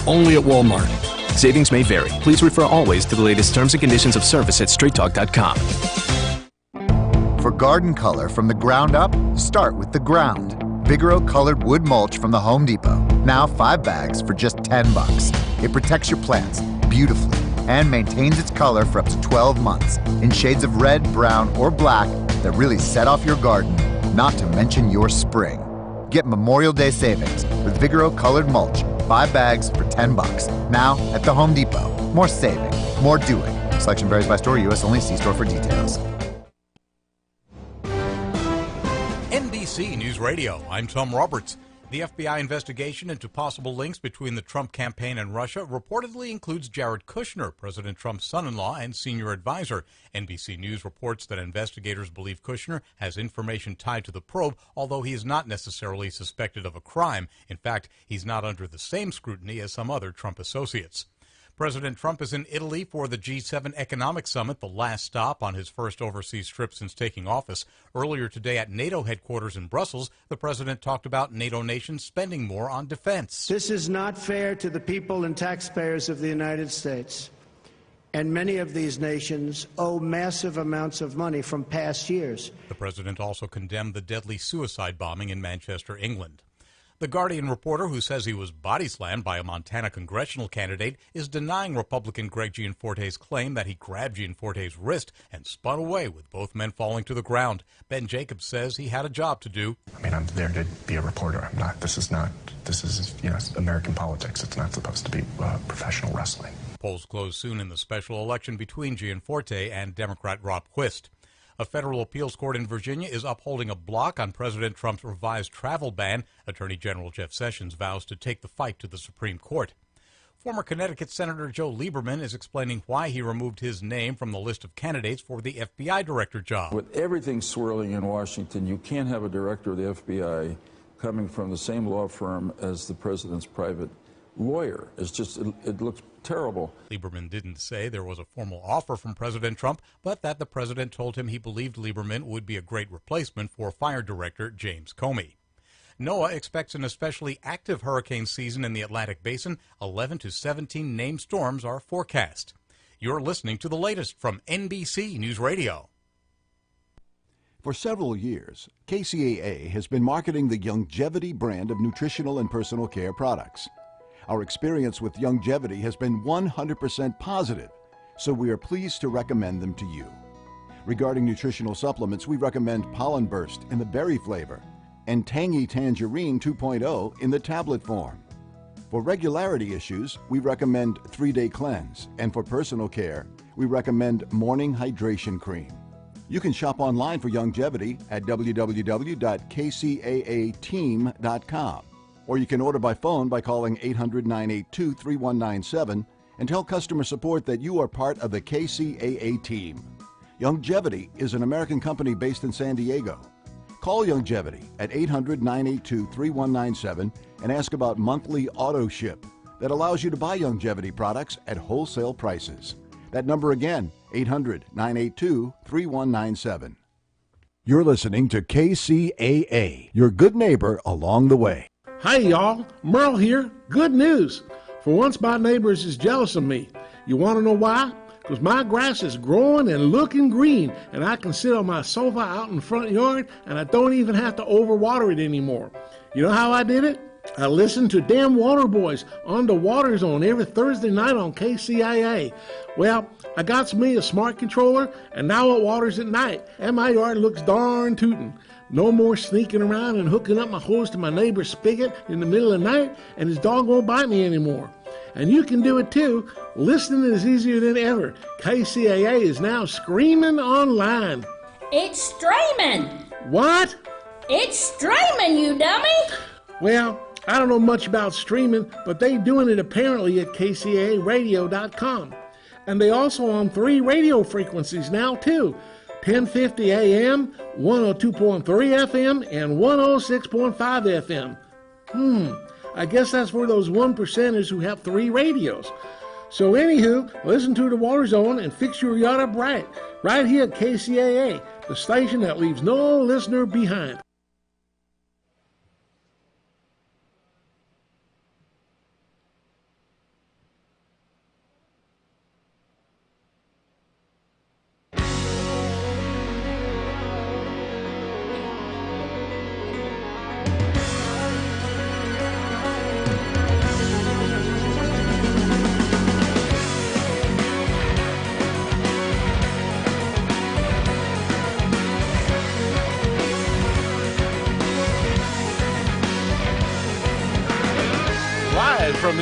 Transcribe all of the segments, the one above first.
only at Walmart. Savings may vary. Please refer always to the latest terms and conditions of service at straighttalk.com. For garden color from the ground up, start with the ground. Vigoro colored wood mulch from the Home Depot. Now 5 bags for just $10. It protects your plants beautifully and maintains its color for up to 12 months in shades of red, brown, or black that really set off your garden, not to mention your spring. Get Memorial Day savings with Vigoro colored mulch. 5 bags for $10. Now at the Home Depot. More saving, more doing. Selection varies by store. U.S. only. See store for details. NBC News Radio. I'm Tom Roberts. The FBI investigation into possible links between the Trump campaign and Russia reportedly includes Jared Kushner, President Trump's son-in-law and senior advisor. NBC News reports that investigators believe Kushner has information tied to the probe, although he is not necessarily suspected of a crime. In fact, he's not under the same scrutiny as some other Trump associates. President Trump is in Italy for the G7 Economic Summit, the last stop on his first overseas trip since taking office. Earlier today at NATO headquarters in Brussels, the president talked about NATO nations spending more on defense. This is not fair to the people and taxpayers of the United States. And many of these nations owe massive amounts of money from past years. The president also condemned the deadly suicide bombing in Manchester, England. The Guardian reporter who says he was body slammed by a Montana congressional candidate is denying Republican Greg Gianforte's claim that he grabbed Gianforte's wrist and spun away with both men falling to the ground. Ben Jacobs says he had a job to do. I mean, I'm there to be a reporter. I'm not. This is American politics. It's not supposed to be professional wrestling. Polls close soon in the special election between Gianforte and Democrat Rob Quist. A federal appeals court in Virginia is upholding a block on President Trump's revised travel ban. Attorney General Jeff Sessions vows to take the fight to the Supreme Court. Former Connecticut Senator Joe Lieberman is explaining why he removed his name from the list of candidates for the FBI director job. With everything swirling in Washington, you can't have a director of the FBI coming from the same law firm as the president's private lawyer. It looks terrible. Lieberman didn't say there was a formal offer from President Trump, but that the president told him he believed Lieberman would be a great replacement for fire director James Comey. NOAA expects an especially active hurricane season in the Atlantic Basin. 11 to 17 named storms are forecast. You're listening to the latest from NBC News Radio. For several years, KCAA has been marketing the Youngevity brand of nutritional and personal care products. Our experience with Youngevity has been 100% positive, so we are pleased to recommend them to you. Regarding nutritional supplements, we recommend Pollen Burst in the berry flavor and Tangy Tangerine 2.0 in the tablet form. For regularity issues, we recommend 3-Day Cleanse, and for personal care, we recommend Morning Hydration Cream. You can shop online for Youngevity at www.kcaateam.com. Or you can order by phone by calling 800-982-3197 and tell customer support that you are part of the KCAA team. Youngevity is an American company based in San Diego. Call Youngevity at 800-982-3197 and ask about monthly auto ship that allows you to buy Youngevity products at wholesale prices. That number again, 800-982-3197. You're listening to KCAA, your good neighbor along the way. Hey y'all, Merle here. Good news. For once my neighbors is jealous of me. You want to know why? Because my grass is growing and looking green, and I can sit on my sofa out in the front yard, and I don't even have to overwater it anymore. You know how I did it? I listened to Damn Water Boys on the Water Zone every Thursday night on KCAA. Well, I got me a smart controller, and now it waters at night, and my yard looks darn tootin'. No more sneaking around and hooking up my hose to my neighbor's spigot in the middle of the night, and his dog won't bite me anymore. And you can do it too. Listening is easier than ever. KCAA is now streaming online. It's streaming. What? It's streaming, you dummy. Well, I don't know much about streaming, but they doing it apparently at kcaaradio.com. And they also on 3 radio frequencies now too. 1050 AM, 102.3 FM, and 106.5 FM. I guess that's for those 1%ers who have 3 radios. So anywho, listen to the Water Zone and fix your yacht up right here at KCAA, the station that leaves no listener behind.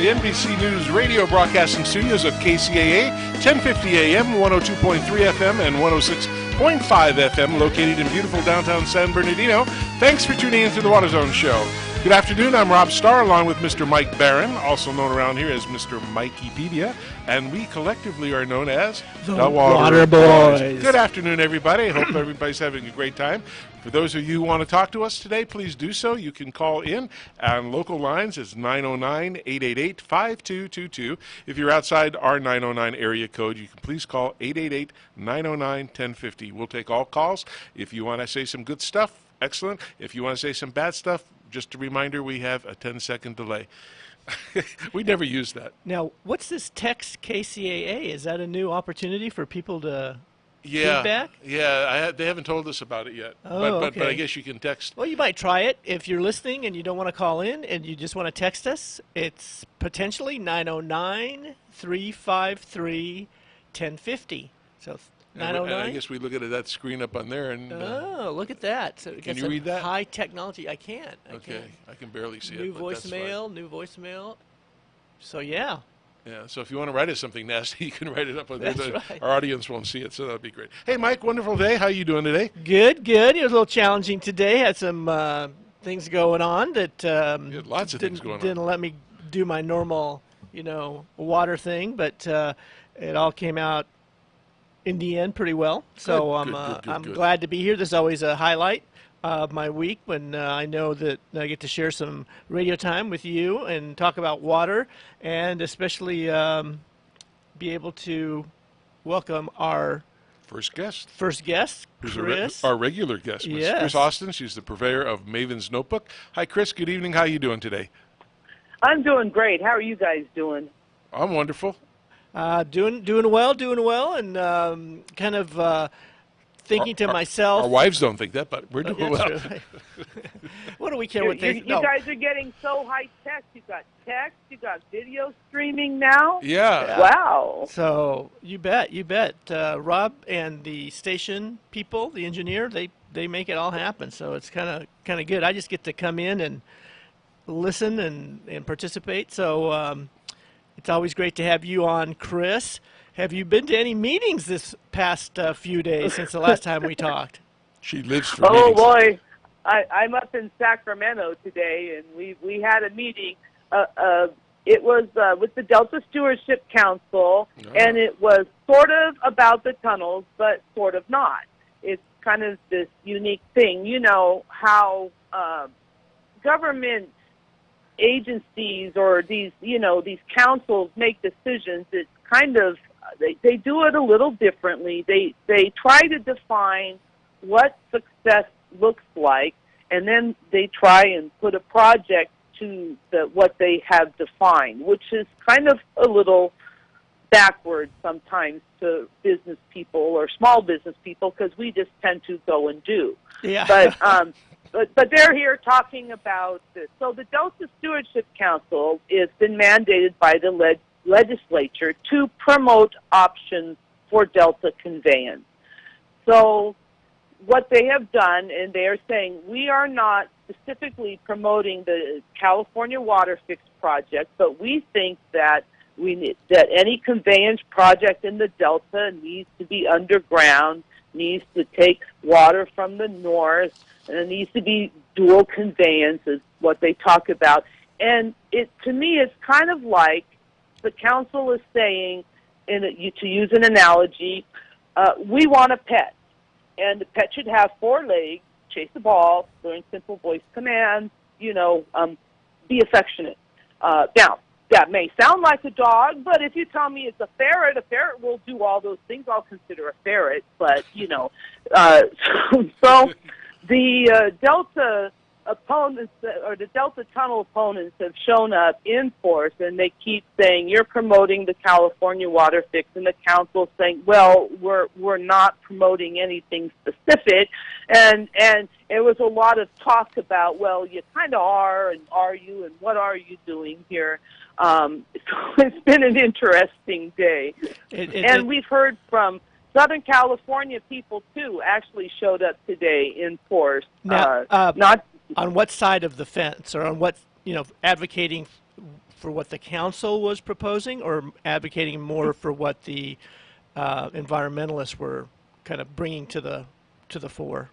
the NBC News radio broadcasting studios of KCAA, 1050 AM, 102.3 FM, and 106.5 FM, located in beautiful downtown San Bernardino. Thanks for tuning in to the Water Zone Show. Good afternoon, I'm Rob Starr, along with Mr. Mike Barron, also known around here as Mr. Mikeypedia, and we collectively are known as the Water Boys. Good afternoon, everybody. I hope everybody's having a great time. For those of you who want to talk to us today, please do so. You can call in on local lines. It's 909-888-5222. If you're outside our 909 area code, you can please call 888-909-1050. We'll take all calls. If you want to say some good stuff, excellent. If you want to say some bad stuff, just a reminder, we have a 10-second delay. We never use that. Now, what's this text KCAA? Is that a new opportunity for people to feedback? Yeah, they haven't told us about it yet. Oh, but I guess you can text. Well, you might try it. If you're listening and you don't want to call in and you just want to text us, it's potentially 909-353-1050. So 909? I guess we look at that screen up on there. And oh, look at that. So can you read that? High technology. I can't. Okay, I can barely see new it. New voicemail. So, yeah. Yeah, so if you want to write us something nasty, you can write it up on there. Right. Our audience won't see it, so that'd be great. Hey, Mike, wonderful day. How you doing today? Good. It was a little challenging today. Had some things going on that lots of things going on. Didn't let me do my normal, water thing, but it all came out in the end pretty well. So I'm glad to be here. This is always a highlight of my week when I know that I get to share some radio time with you and talk about water, and especially be able to welcome our first guest, Chris. Who's our regular guest, Ms. Yes. Chris Austin. She's the purveyor of Maven's Notebook. Hi, Chris. Good evening. How are you doing today? I'm doing great. How are you guys doing? I'm wonderful. Doing well, and kind of thinking to myself. Our wives don't think that, but we're doing well. Right. What do we care what they think? You guys are getting so high tech. You got text, you got video streaming now. Yeah. Wow. So you bet. Rob and the station people, the engineer, they make it all happen. So it's kind of good. I just get to come in and listen and participate. So it's always great to have you on, Chris. Have you been to any meetings this past few days since the last time we talked? She lives for meetings. Oh, boy. I'm up in Sacramento today, and we had a meeting. It was with the Delta Stewardship Council, and it was sort of about the tunnels, but sort of not. It's kind of this unique thing. You know how government agencies or these councils make decisions. It's kind of they do it a little differently. They try to define what success looks like, and then they try and put a project to what they have defined, which is kind of a little backwards sometimes to business people or small business people, because we just tend to go and do. Yeah. But they're here talking about this. So the Delta Stewardship Council has been mandated by the legislature to promote options for Delta conveyance. So what they have done, and they are saying, we are not specifically promoting the California Water Fix project, but we think that that any conveyance project in the Delta needs to be underground, needs to take water from the north, and it needs to be dual conveyance is what they talk about. And to me, it's kind of like the council is saying, to use an analogy, we want a pet, and the pet should have 4 legs, chase the ball, learn simple voice commands, be affectionate. Now, that may sound like a dog, but if you tell me it's a ferret will do all those things. I'll consider a ferret, but, so the Delta opponents, or the Delta Tunnel opponents, have shown up in force, and they keep saying, you're promoting the California Water Fix, and the council saying, well, we're not promoting anything specific, and it was a lot of talk about, well, you kind of are, and are you, and what are you doing here? So it's been an interesting day. And we've heard from Southern California people, too, actually showed up today in force. Now, not on what side of the fence, or on what, advocating for what the council was proposing, or advocating more for what the environmentalists were kind of bringing to the fore?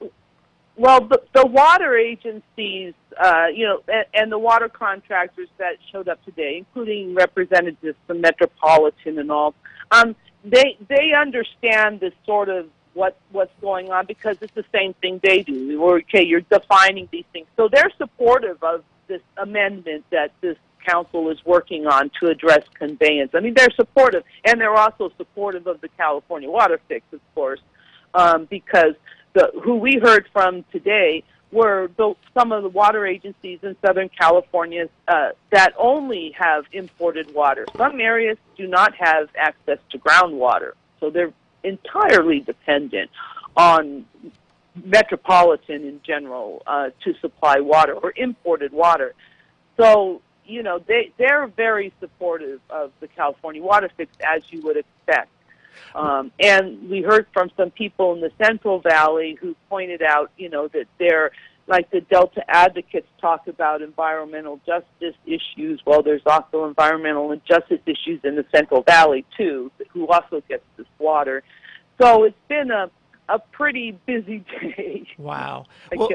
Well, the water agencies, and the water contractors that showed up today, including representatives from Metropolitan and all, they understand this sort of what's going on, because it's the same thing they do. Okay, you're defining these things. So they're supportive of this amendment that this council is working on to address conveyance. I mean, they're supportive, and they're also supportive of the California water fix, of course, because who we heard from today were some of the water agencies in Southern California that only have imported water. Some areas do not have access to groundwater, so they're entirely dependent on Metropolitan in general to supply water, or imported water. So, they're very supportive of the California water fix, as you would expect. And we heard from some people in the Central Valley who pointed out, that they're, like the Delta advocates talk about environmental justice issues. Well, there's also environmental injustice issues in the Central Valley, too, who also gets this water. So it's been a pretty busy day. Wow. Well,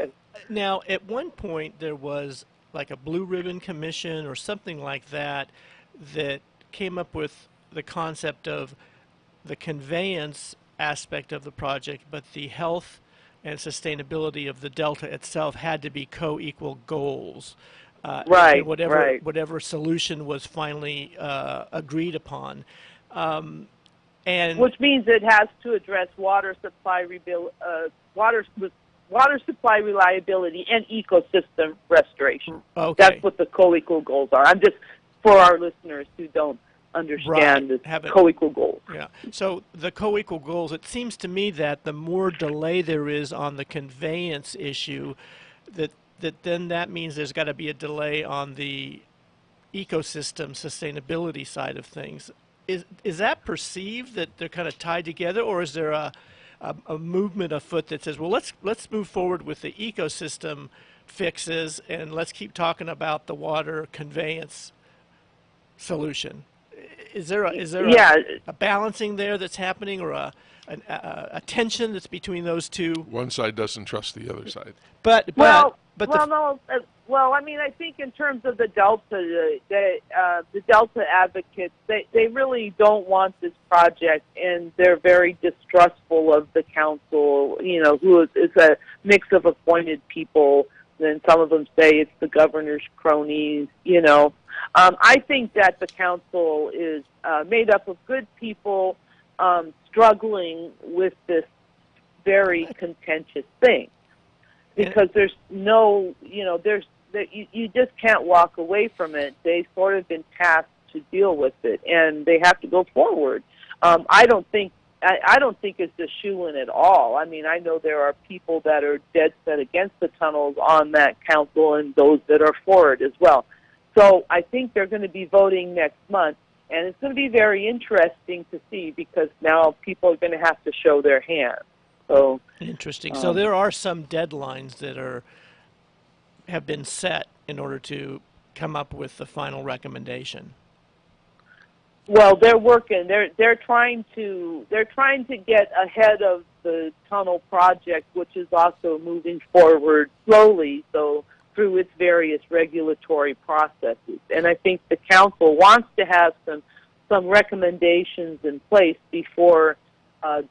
now, at one point, there was like a Blue Ribbon Commission or something like that came up with the concept of the conveyance aspect of the project, but the health and sustainability of the Delta itself had to be co-equal goals. Right. Whatever solution was finally agreed upon. And which means it has to address water supply reliability and ecosystem restoration. Okay. That's what the co-equal goals are. I'm just, for our listeners who don't understand the co-equal goals. Yeah. So the co-equal goals, it seems to me that the more delay there is on the conveyance issue, that then that means there's got to be a delay on the ecosystem sustainability side of things. Is that perceived that they're kind of tied together, or is there a movement afoot that says, well, let's move forward with the ecosystem fixes and let's keep talking about the water conveyance solution? Is there a balancing there that's happening, or a tension that's between those two? One side doesn't trust the other side. I mean, I think in terms of the Delta, the Delta advocates, they really don't want this project, and they're very distrustful of the council, who is a mix of appointed people. Then some of them say it's the governor's cronies, I think that the council is made up of good people struggling with this very contentious thing, because there's no, you just can't walk away from it. They've sort of been tasked to deal with it, and they have to go forward. I don't think it's a shoo-in at all. I mean, I know there are people that are dead set against the tunnels on that council, and those that are for it as well. So I think they're going to be voting next month, and it's going to be very interesting to see, because now people are going to have to show their hand. So interesting. So there are some deadlines that have been set in order to come up with the final recommendation. Well, they're working. They're trying to get ahead of the tunnel project, which is also moving forward slowly, so through its various regulatory processes. And I think the council wants to have some recommendations in place before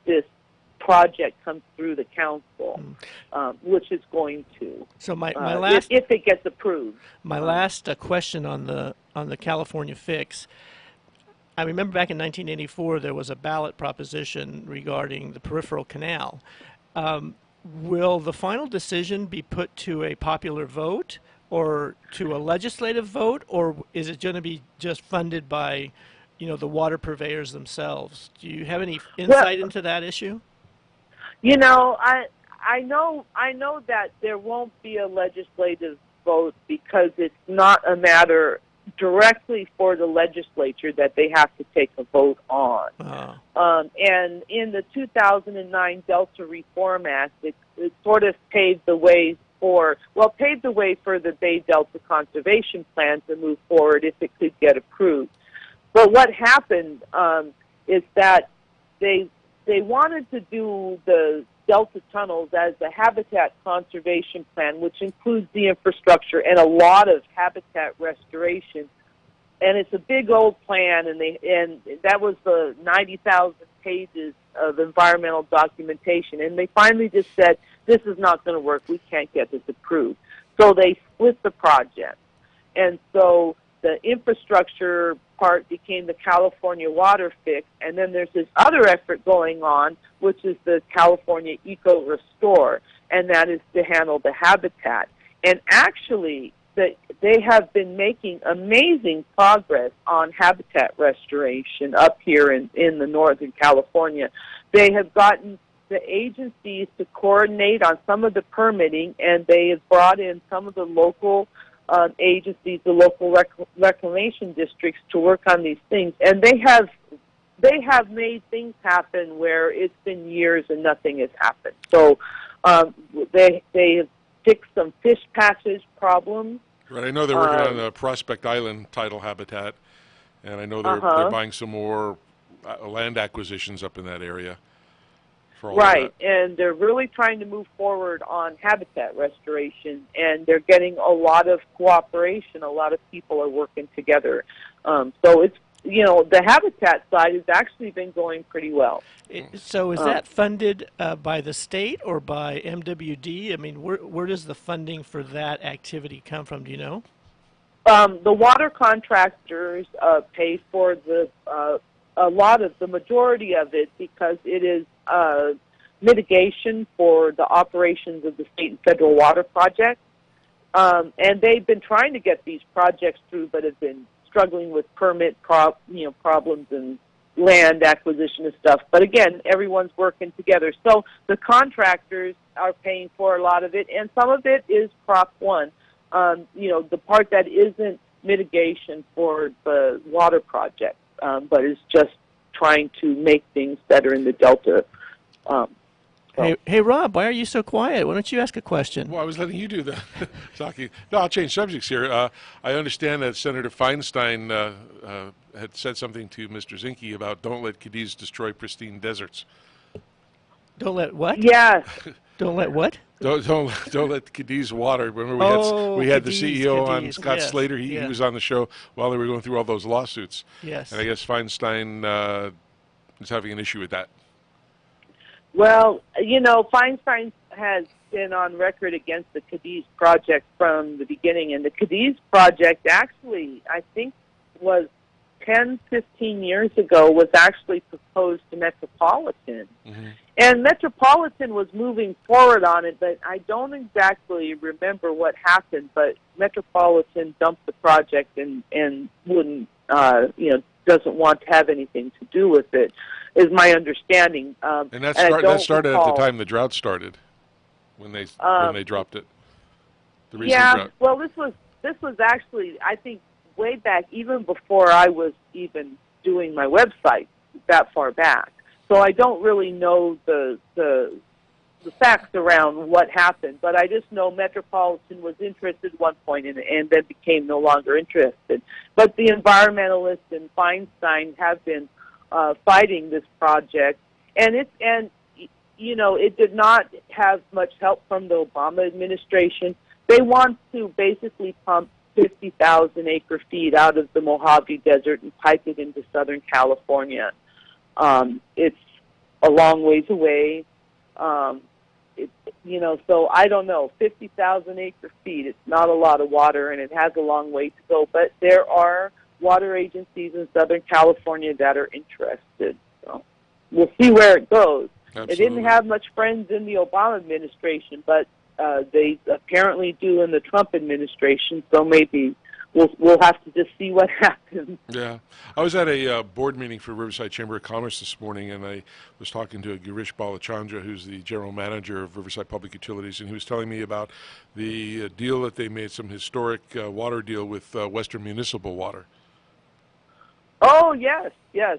this project comes through the council, which is going to. So my last, if it gets approved. My last question on the California fix. I remember back in 1984 there was a ballot proposition regarding the peripheral canal. Will the final decision be put to a popular vote or to a legislative vote, or is it going to be just funded by, the water purveyors themselves? Do you have any insight into that issue? I know that there won't be a legislative vote, because it's not a matter directly for the legislature that they have to take a vote on. And in the 2009 Delta Reform Act, it sort of paved the way paved the way for the Bay Delta Conservation Plan to move forward if it could get approved. But what happened is that they wanted to do the Delta tunnels as a habitat conservation plan, which includes the infrastructure and a lot of habitat restoration. And it's a big old plan, and that was the 90,000 pages of environmental documentation. And they finally just said, this is not going to work. We can't get this approved. So they split the project. And so the infrastructure part became the California Water Fix, and then there's this other effort going on, which is the California Eco Restore, and that is to handle the habitat. And actually, they have been making amazing progress on habitat restoration up here in the Northern California. They have gotten the agencies to coordinate on some of the permitting, and they have brought in some of the local agencies, the local reclamation districts, to work on these things. And they have made things happen where it's been years and nothing has happened. So they have fixed some fish passage problems. Right, I know they're working on the Prospect Island tidal habitat, and I know they're buying some more land acquisitions up in that area. For all right, of that. And they're really trying to move forward on habitat restoration, and they're getting a lot of cooperation. A lot of people are working together. So it's, the habitat side has actually been going pretty well. So is that funded by the state or by MWD? I mean, where does the funding for that activity come from? Do you know? The water contractors pay for the majority of it, because it is mitigation for the operations of the state and federal water projects. And they've been trying to get these projects through, but have been struggling with permit problems and land acquisition and stuff. But again, everyone's working together. So the contractors are paying for a lot of it, and some of it is Prop 1. The part that isn't mitigation for the water project, but is just trying to make things better in the Delta. Hey, Rob, why are you so quiet? Why don't you ask a question? Well, I was letting you do the talking. No, I'll change subjects here. I understand that Senator Feinstein had said something to Mr. Zinke about don't let Cadiz destroy pristine deserts. Don't let what? Yes. Don't let what? Don't let Cadiz water. Remember we had Cadiz, the CEO on, Cadiz. Scott Yes. Slater. He was on the show while they were going through all those lawsuits. Yes. And I guess Feinstein is having an issue with that. Well, Feinstein has been on record against the Cadiz project from the beginning, and the Cadiz project actually, I think, was 10, 15 years ago, was actually proposed to Metropolitan. Mm-hmm. And Metropolitan was moving forward on it, but I don't exactly remember what happened, but Metropolitan dumped the project and wouldn't, doesn't want to have anything to do with it, is my understanding. And that started at the time the drought started, when they dropped it. The recent drought. Well, this was actually, I think, way back, even before I was even doing my website, that far back. So I don't really know the facts around what happened, but I just know Metropolitan was interested at one point and then became no longer interested. But the environmentalists and Feinstein have been fighting this project, and it did not have much help from the Obama administration. They want to basically pump 50,000 acre-feet out of the Mojave Desert and pipe it into Southern California. It's a long ways away. So I don't know, 50,000 acre-feet, it's not a lot of water, and it has a long way to go. But there are water agencies in Southern California that are interested. So we'll see where it goes. Absolutely. It didn't have much friends in the Obama administration, but they apparently do in the Trump administration, so maybe we'll have to just see what happens. Yeah. I was at a board meeting for Riverside Chamber of Commerce this morning, and I was talking to Girish Balachandra, who's the general manager of Riverside Public Utilities, and he was telling me about the deal that they made, some historic water deal with Western Municipal Water. Oh, yes, yes.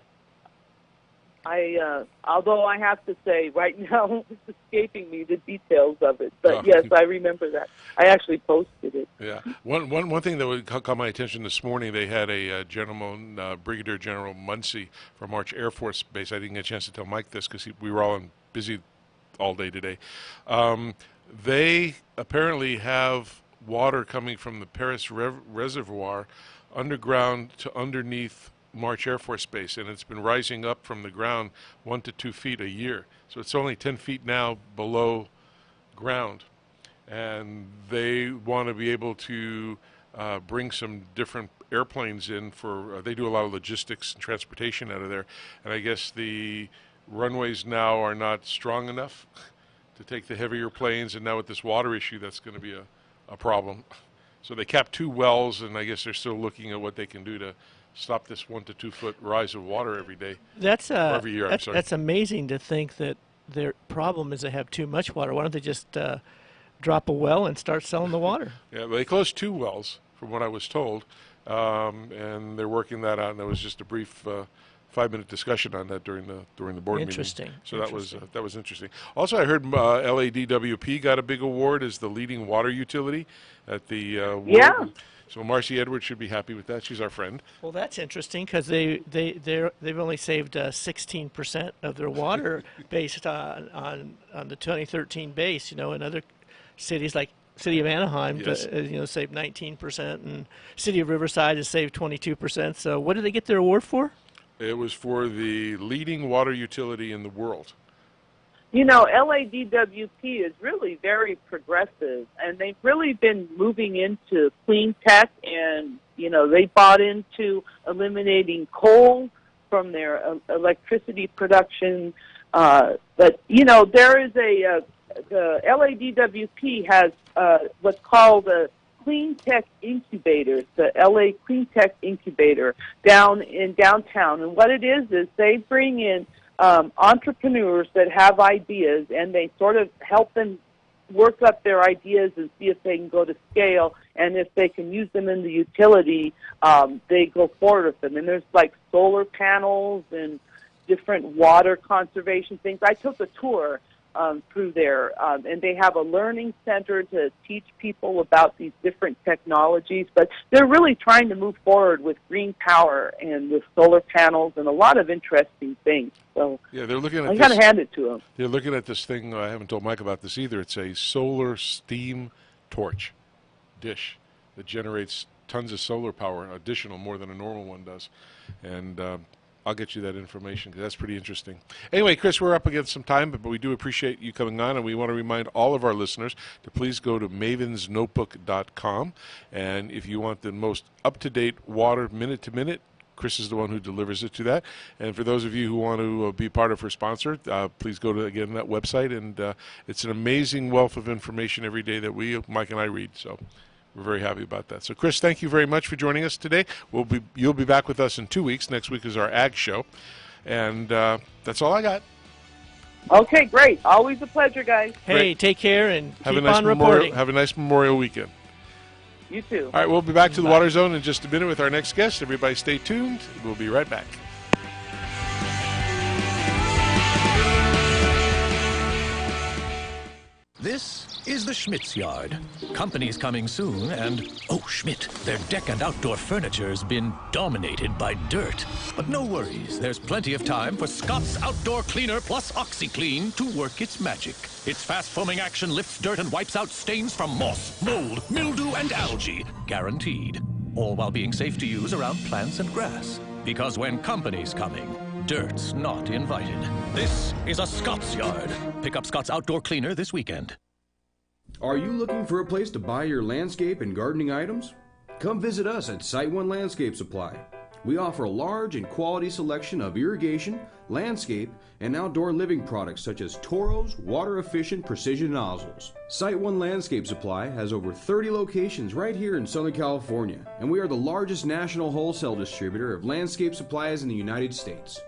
Although I have to say, right now it's escaping me the details of it. But yes, I remember that. I actually posted it. Yeah. One thing that caught my attention this morning, they had a gentleman, Brigadier General Muncie from March Air Force Base. I didn't get a chance to tell Mike this because we were all busy all day today. They apparently have water coming from the Paris Reservoir underground to underneath March Air Force Base, and it's been rising up from the ground 1 to 2 feet a year. So it's only 10 feet now below ground. And they want to be able to bring some different airplanes in for, they do a lot of logistics and transportation out of there. And I guess the runways now are not strong enough to take the heavier planes, and now with this water issue, that's going to be a problem. So they capped 2 wells, and I guess they're still looking at what they can do to stop this 1 to 2 foot rise of water every day. Every year. That's amazing to think that their problem is they have too much water. Why don't they just drop a well and start selling the water? Yeah, well, they closed 2 wells, from what I was told, and they're working that out. And there was just a brief 5-minute discussion on that during the board meeting. Interesting. So that was interesting. Also, I heard LADWP got a big award as the leading water utility at the yeah. So Marcy Edwards should be happy with that. She's our friend. Well, that's interesting because they've only saved 16% of their water based on the 2013 base. You know, in other cities like City of Anaheim, Yes. Saved 19%, and City of Riverside has saved 22%. So, what did they get their award for? It was for the leading water utility in the world. You know, LADWP is really very progressive, and they've really been moving into clean tech, and, you know, they bought into eliminating coal from their electricity production. But, you know, there is the LADWP has what's called a Clean Tech Incubator, the LA Clean Tech Incubator down in downtown. And what it is they bring in entrepreneurs that have ideas, and they sort of help them work up their ideas and see if they can go to scale, and if they can use them in the utility, they go forward with them. And there's like solar panels and different water conservation things. I took a tour through there, and they have a learning center to teach people about these different technologies, but they're really trying to move forward with green power and with solar panels and a lot of interesting things. So yeah, they're looking at I got to hand it to them. They're looking at this thing. I haven't told Mike about this either. It's a solar steam torch dish that generates tons of solar power, additional, more than a normal one does. And I'll get you that information because that's pretty interesting. Anyway, Chris, we're up against some time, but we do appreciate you coming on, and we want to remind all of our listeners to please go to mavensnotebook.com. And if you want the most up-to-date water minute-to-minute, Chris is the one who delivers it to that. And for those of you who want to be part of her sponsor, please go to, again, that website. And it's an amazing wealth of information every day that Mike and I read. So we're very happy about that. So, Chris, thank you very much for joining us today. You'll be back with us in 2 weeks. Next week is our Ag Show. And that's all I got. Okay, great. Always a pleasure, guys. Hey, Great. Take care and Have keep a nice on reporting. Have a nice Memorial weekend. You too. All right, we'll be back to the Water Zone in just a minute with our next guest. Everybody stay tuned. We'll be right back. This is the Schmidt's Yard. Company's coming soon, and, oh, Schmidt, their deck and outdoor furniture's been dominated by dirt. But no worries, there's plenty of time for Scott's Outdoor Cleaner Plus OxyClean to work its magic. Its fast foaming action lifts dirt and wipes out stains from moss, mold, mildew, and algae. Guaranteed. All while being safe to use around plants and grass. Because when company's coming, dirt's not invited. This is a Scott's Yard. Pick up Scott's Outdoor Cleaner this weekend. Are you looking for a place to buy your landscape and gardening items? Come visit us at Site One Landscape Supply. We offer a large and quality selection of irrigation, landscape, and outdoor living products such as Toro's water-efficient precision nozzles. Site One Landscape Supply has over 30 locations right here in Southern California, and we are the largest national wholesale distributor of landscape supplies in the United States.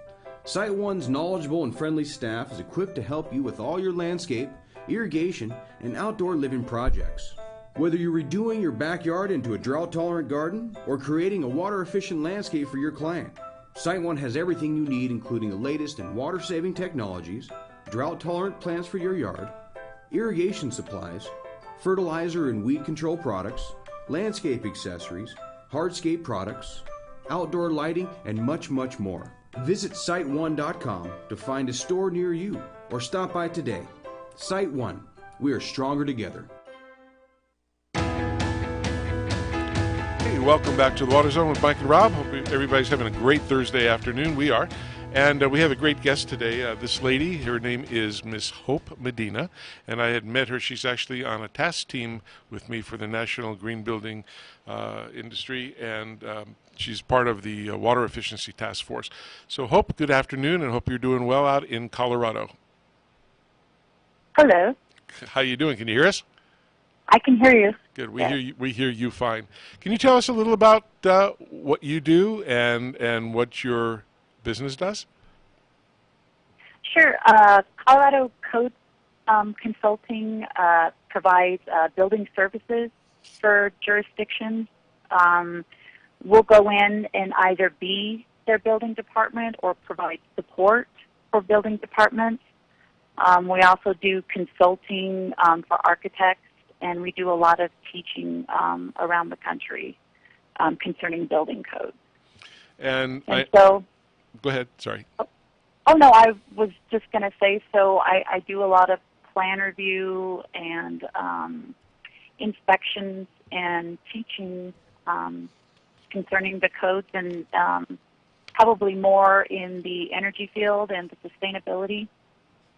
Site One's knowledgeable and friendly staff is equipped to help you with all your landscape, irrigation, and outdoor living projects. Whether you're redoing your backyard into a drought-tolerant garden or creating a water-efficient landscape for your client, SiteOne has everything you need, including the latest in water-saving technologies, drought-tolerant plants for your yard, irrigation supplies, fertilizer and weed control products, landscape accessories, hardscape products, outdoor lighting, and much, much more. Visit SiteOne.com to find a store near you or stop by today. SiteOne. We are stronger together. Hey, welcome back to the Water Zone with Mike and Rob. Hope everybody's having a great Thursday afternoon. We are. And we have a great guest today. This lady, her name is Miss Hope Medina, and I had met her. She's actually on a task team with me for the National Green Building Industry, and she's part of the Water Efficiency Task Force. So, Hope, good afternoon, and hope you're doing well out in Colorado. Hello. How you doing? Can you hear us? I can hear you. Good. We hear you fine. Can you tell us a little about what you do and what your business does? Sure. Colorado Code Consulting provides building services for jurisdictions. We'll go in and either be their building department or provide support for building departments. We also do consulting for architects, and we do a lot of teaching around the country concerning building codes. And so, go ahead. Sorry. Oh, no, I was just going to say, so I do a lot of plan review and inspections and teaching concerning the codes, and probably more in the energy field and the sustainability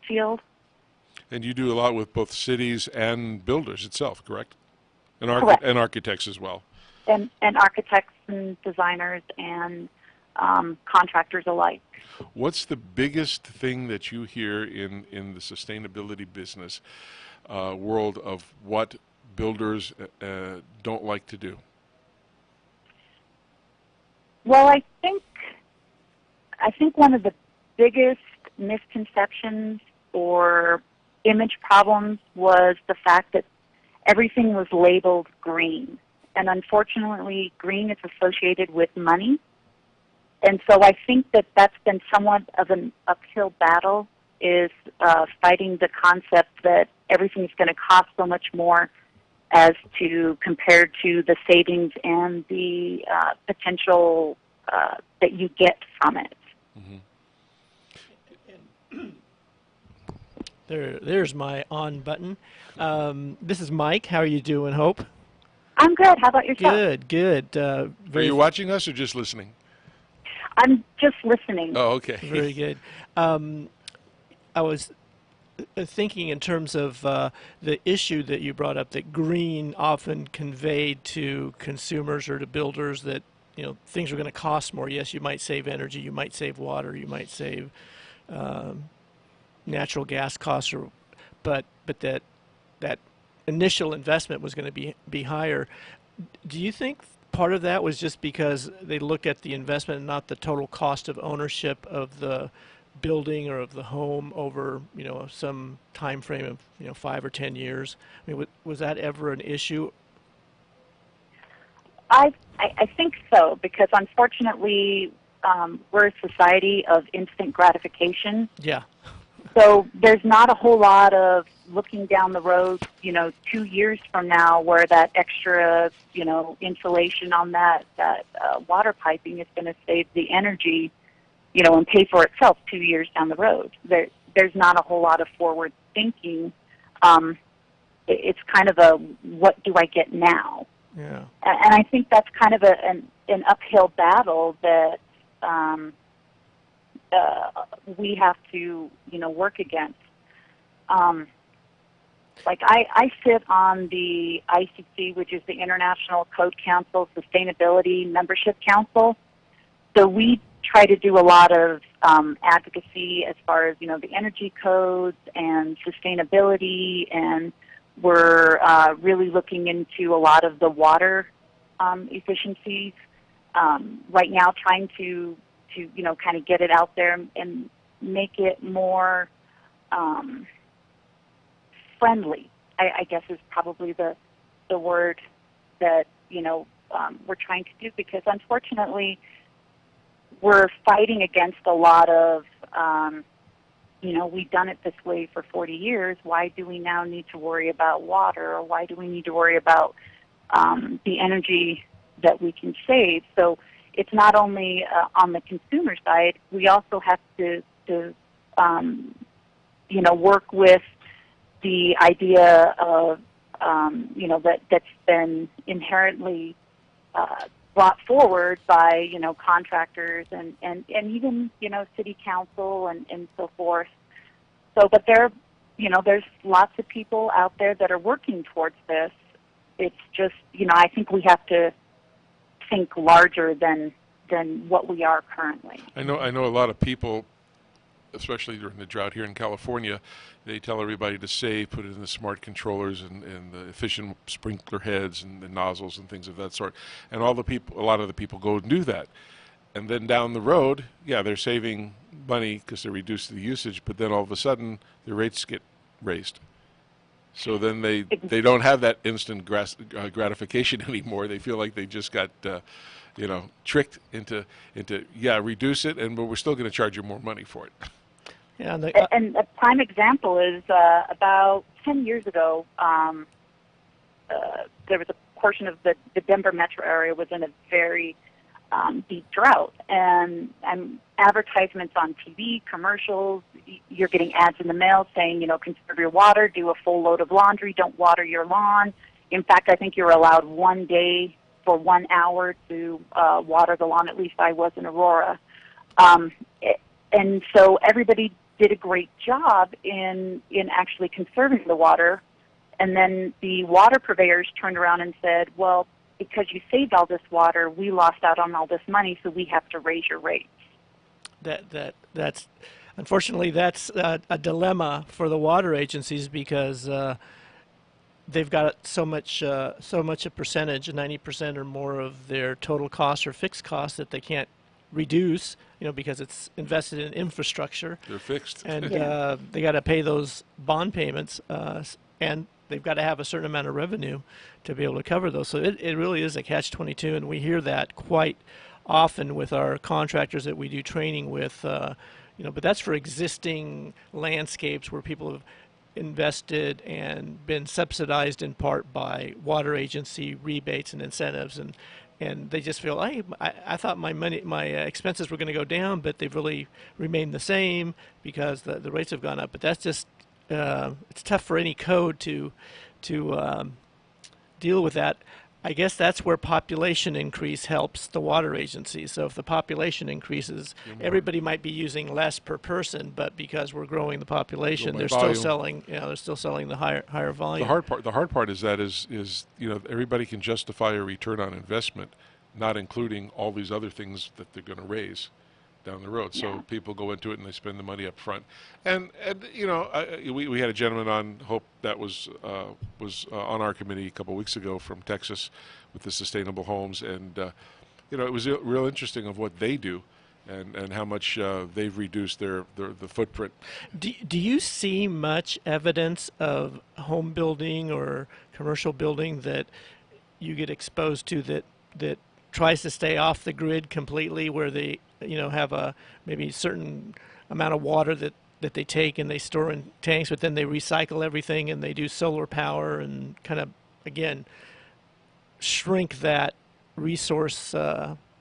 field. And you do a lot with both cities and builders itself, correct? And, Correct. And architects as well. And architects and designers and contractors alike. What's the biggest thing that you hear in the sustainability business world of what builders don't like to do? Well, I think one of the biggest misconceptions or image problems was the fact that everything was labeled green. And unfortunately, green is associated with money. And so I think that that's been somewhat of an uphill battle, is fighting the concept that everything's going to cost so much more as to compared to the savings and the potential that you get from it. Mm-hmm. There's my on button. This is Mike. How are you doing, Hope? I'm good. How about yourself? Good. Are you watching us or just listening? I'm just listening. Oh, okay. Very good. I was thinking in terms of the issue that you brought up, that green often conveyed to consumers or to builders that things are going to cost more. Yes, you might save energy, you might save water, you might save natural gas costs, but that initial investment was going to be higher. Do you think part of that was just because they look at the investment and not the total cost of ownership of the building or of the home over some time frame of 5 or 10 years? I mean, was that ever an issue? I think so, because unfortunately we're a society of instant gratification. Yeah. So there's not a whole lot of looking down the road, 2 years from now, where that extra, insulation on that water piping is going to save the energy, and pay for itself 2 years down the road. There's not a whole lot of forward thinking. It's kind of a, what do I get now? Yeah. And I think that's kind of an uphill battle that we have to, work against. Like I sit on the ICC, which is the International Code Council Sustainability Membership Council. So we try to do a lot of advocacy as far as, the energy codes and sustainability, and we're really looking into a lot of the water efficiencies right now, trying to kind of get it out there and make it more friendly, I guess is probably the word that, we're trying to do, because unfortunately we're fighting against a lot of, we've done it this way for 40 years. Why do we now need to worry about water, or why do we need to worry about the energy that we can save? So it's not only on the consumer side. We also have to work with the idea of, that's been inherently brought forward by, contractors and even, city council and so forth. So, but there's lots of people out there that are working towards this. It's just, I think we have to think larger than what we are currently. I know a lot of people, especially during the drought here in California, they tell everybody to save, put it in the smart controllers and the efficient sprinkler heads and the nozzles and things of that sort. And a lot of the people go and do that. And then down the road, they're saving money because they're reducing the usage, but then all of a sudden the rates get raised. So then they don't have that instant gratification anymore. They feel like they just got tricked into reduce it, but we're still going to charge you more money for it. Yeah, and a prime example is about 10 years ago, there was a portion of the Denver metro area was in a very deep drought, and advertisements on TV, commercials, you're getting ads in the mail saying, conserve your water, do a full load of laundry, don't water your lawn. In fact, I think you're allowed 1 day for 1 hour to water the lawn. At least I was in Aurora. And so everybody did a great job in actually conserving the water. And then the water purveyors turned around and said, well, because you saved all this water, we lost out on all this money, so we have to raise your rates. That's unfortunately that's a dilemma for the water agencies, because they've got so much a percentage, 90% or more of their total costs or fixed costs that they can't reduce, because it's invested in infrastructure. They're fixed. And they got to pay those bond payments, and they've got to have a certain amount of revenue to be able to cover those. So it really is a catch-22, and we hear that quite often with our contractors that we do training with, but that's for existing landscapes where people have invested and been subsidized in part by water agency rebates and incentives, and they just feel, I thought my expenses were going to go down, but they've really remained the same because the rates have gone up. But that's just it's tough for any code to deal with that. I guess that's where population increase helps the water agency. So if the population increases, everybody might be using less per person, but because we're growing the population, they're still selling. They're still selling the higher volume. The hard part is everybody can justify a return on investment, not including all these other things that they're going to raise down the road. So people go into it and they spend the money up front. And we had a gentleman on, Hope, that was on our committee a couple of weeks ago from Texas with the sustainable homes, and it was real interesting of what they do and how much they've reduced the footprint. Do you see much evidence of home building or commercial building that you get exposed to that tries to stay off the grid completely, where they have a maybe certain amount of water that they take and they store in tanks, but then they recycle everything and they do solar power and kind of, again, shrink that resource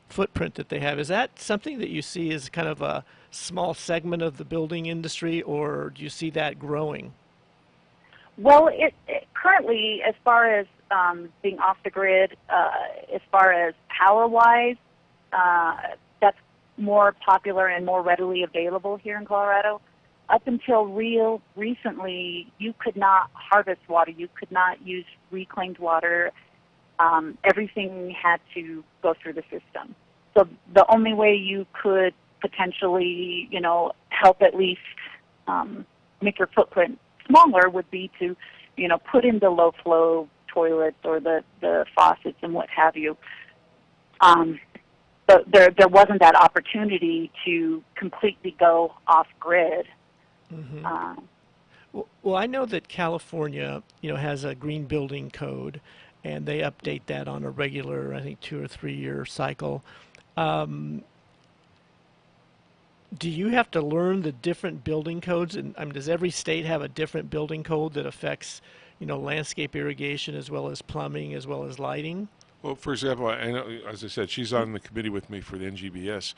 footprint that they have? Is that something that you see as kind of a small segment of the building industry, or do you see that growing? Well, it currently, as far as being off the grid, as far as power-wise, that's more popular and more readily available here in Colorado. Up until real recently, you could not harvest water. You could not use reclaimed water. Everything had to go through the system. So the only way you could potentially, help at least make your footprint smaller would be to, put in the low-flow toilets or the faucets and what have you. But there wasn't that opportunity to completely go off-grid. Mm-hmm. Well, I know that California, has a green building code, and they update that on a regular, I think, 2 or 3 year cycle. Do you have to learn the different building codes? And does every state have a different building code that affects, landscape irrigation as well as plumbing as well as lighting? Well, for example, I know, as I said, she's on the committee with me for the NGBS.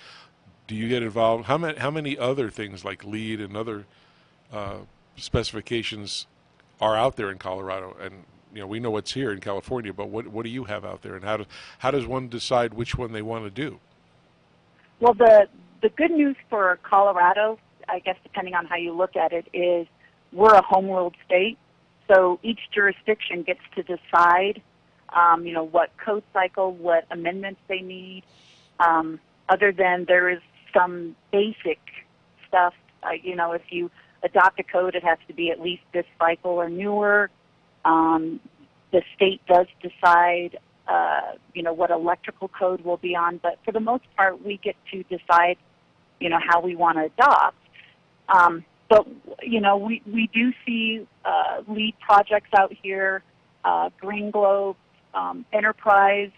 Do you get involved? How many other things like LEED and other specifications are out there in Colorado? And we know what's here in California, but what do you have out there? And how does one decide which one they want to do? Well, the good news for Colorado, I guess depending on how you look at it, is we're a home ruled state. So each jurisdiction gets to decide, what code cycle, what amendments they need. Other than there is some basic stuff, if you adopt a code, it has to be at least this cycle or newer. The state does decide, what electrical code will be on, but for the most part, we get to decide, how we want to adopt. But, we do see LEED projects out here, Green Globe, Enterprise,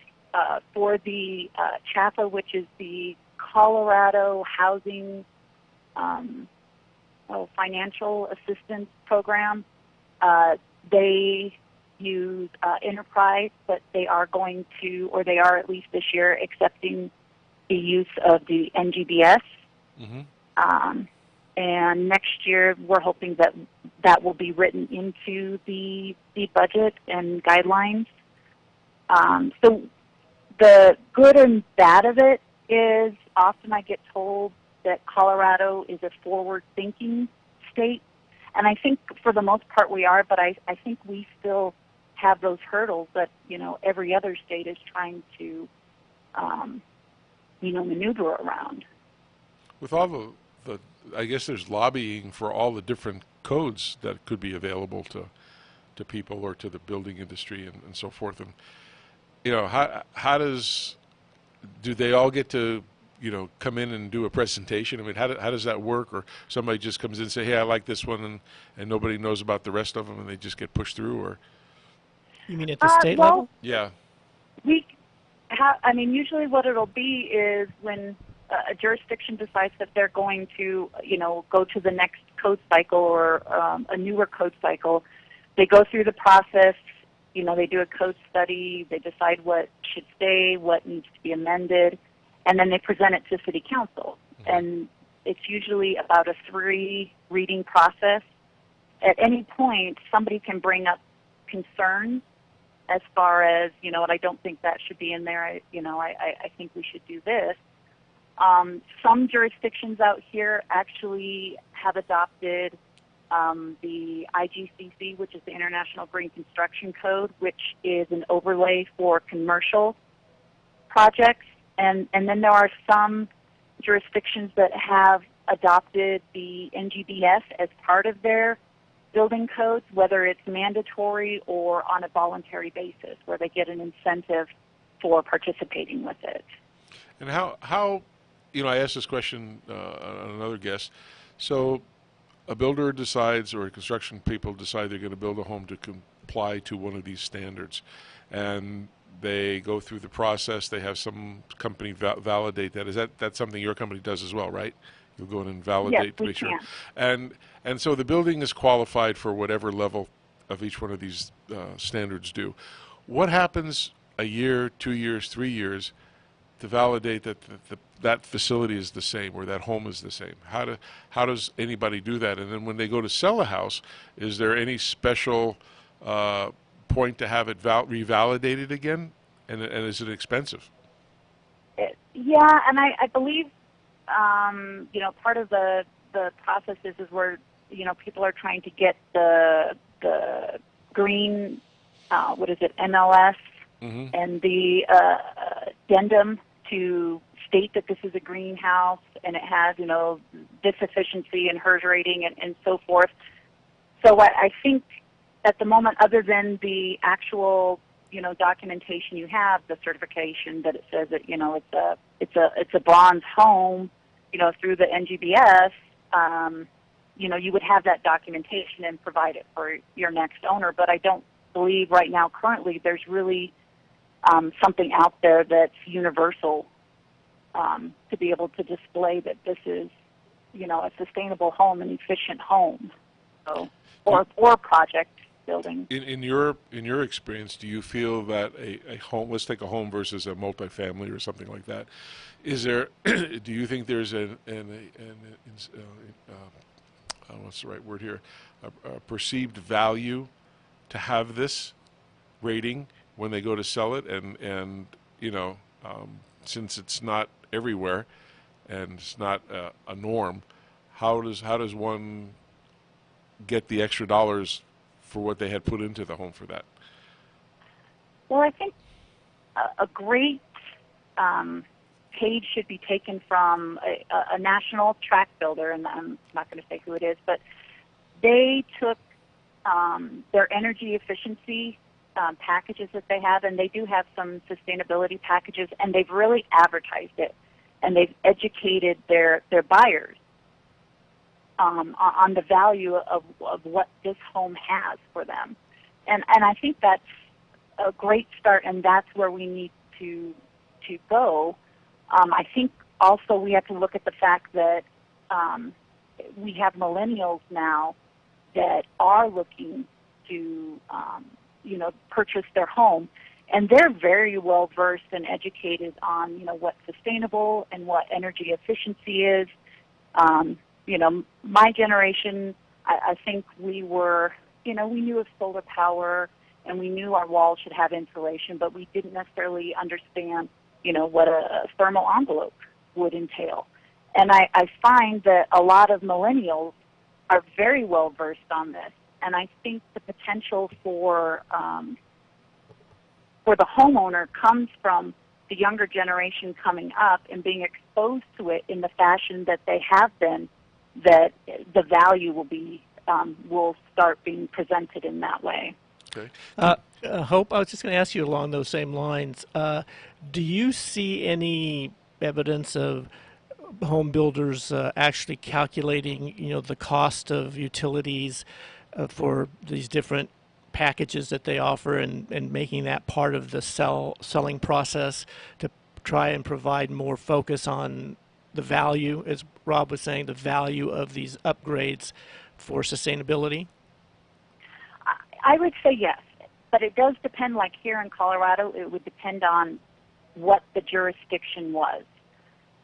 for the CHAFA, which is the Colorado Housing Financial Assistance Program. They use Enterprise, but they are going to, or they are at least this year, accepting the use of the NGBS. Mm-hmm. And next year, we're hoping that will be written into the budget and guidelines. So the good and bad of it is often I get told that Colorado is a forward-thinking state. And I think for the most part we are, but I think we still have those hurdles that, every other state is trying to, maneuver around. With all the I guess there's lobbying for all the different codes that could be available to people or to the building industry and so forth. And, how do they all get to, come in and do a presentation? I mean, how does that work? Or somebody just comes in and say, hey, I like this one, and nobody knows about the rest of them, and they just get pushed through? Or you mean at the state level? Yeah. Usually what it'll be is when a jurisdiction decides that they're going to, go to the next code cycle or a newer code cycle, they go through the process. They do a code study. They decide what should stay, what needs to be amended, and then they present it to City Council. Mm-hmm. And it's usually about a 3-reading process. At any point, somebody can bring up concerns as far as, I don't think that should be in there. I think we should do this. Some jurisdictions out here actually have adopted the IGCC, which is the International Green Construction Code, which is an overlay for commercial projects. And then there are some jurisdictions that have adopted the NGBS as part of their building codes, whether it's mandatory or on a voluntary basis, where they get an incentive for participating with it. And how I asked this question on another guest. So a builder decides, or construction people decide they're going to build a home to comply to one of these standards. And they go through the process. They have some company validate that. That's something your company does as well, right? You'll go in and validate to make sure. And so the building is qualified for whatever level of each one of these standards do. What happens a year, 2 years, 3 years to validate that that facility is the same or that home is the same? How does anybody do that? And then when they go to sell a house, is there any special point to have it revalidated again? And is it expensive? Yeah, and I believe part of the process is where people are trying to get the green MLS mm-hmm. and the addendum to state that this is a greenhouse and it has this efficiency and HERS rating and so forth. So I think at the moment, other than the actual documentation you have, the certification that it says that it's a bronze home, through the NGBS, you would have that documentation and provide it for your next owner. But I don't believe right now, currently, there's really something out there that's universal to be able to display that this is a sustainable home, an efficient home, or project building. In your experience, do you feel that a home, let's take a home versus a multifamily or something like that, is there? Do you think there's what's the right word here? A perceived value to have this rating when they go to sell it, and since it's not everywhere and it's not a norm, how does one get the extra dollars for what they had put into the home for that? Well, I think a great page should be taken from a national tract builder, and I'm not going to say who it is, but they took their energy efficiency packages that they have, and they do have some sustainability packages, and they've really advertised it, and they've educated their buyers on the value of what this home has for them. And I think that's a great start, and that's where we need to go. I think also we have to look at the fact that we have millennials now that are looking to, purchase their home, and they're very well versed and educated on, what sustainable and what energy efficiency is. My generation, I think we were, we knew of solar power and we knew our walls should have insulation, but we didn't necessarily understand, what a thermal envelope would entail. And I find that a lot of millennials are very well versed on this, and I think the potential for the homeowner comes from the younger generation coming up and being exposed to it in the fashion that they have been, that the value will start being presented in that way. Okay. Hope, I was just going to ask you along those same lines. Do you see any evidence of home builders actually calculating, the cost of utilities for these different packages that they offer, and making that part of the selling process to try and provide more focus on the value, as Rob was saying, the value of these upgrades for sustainability? I would say yes, but it does depend. Like here in Colorado, it would depend on what the jurisdiction was.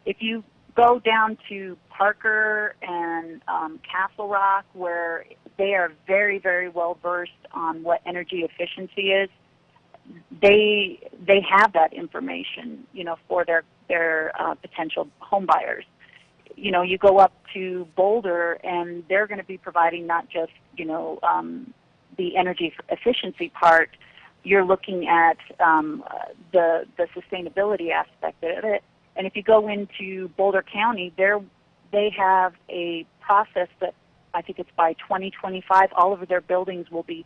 If you go down to Parker and Castle Rock, where they are very, very well versed on what energy efficiency is, they have that information, for their potential home buyers. You go up to Boulder, and they're going to be providing not just, the energy efficiency part. You're looking at the sustainability aspect of it. And if you go into Boulder County, they have a process that I think it's by 2025, all of their buildings will be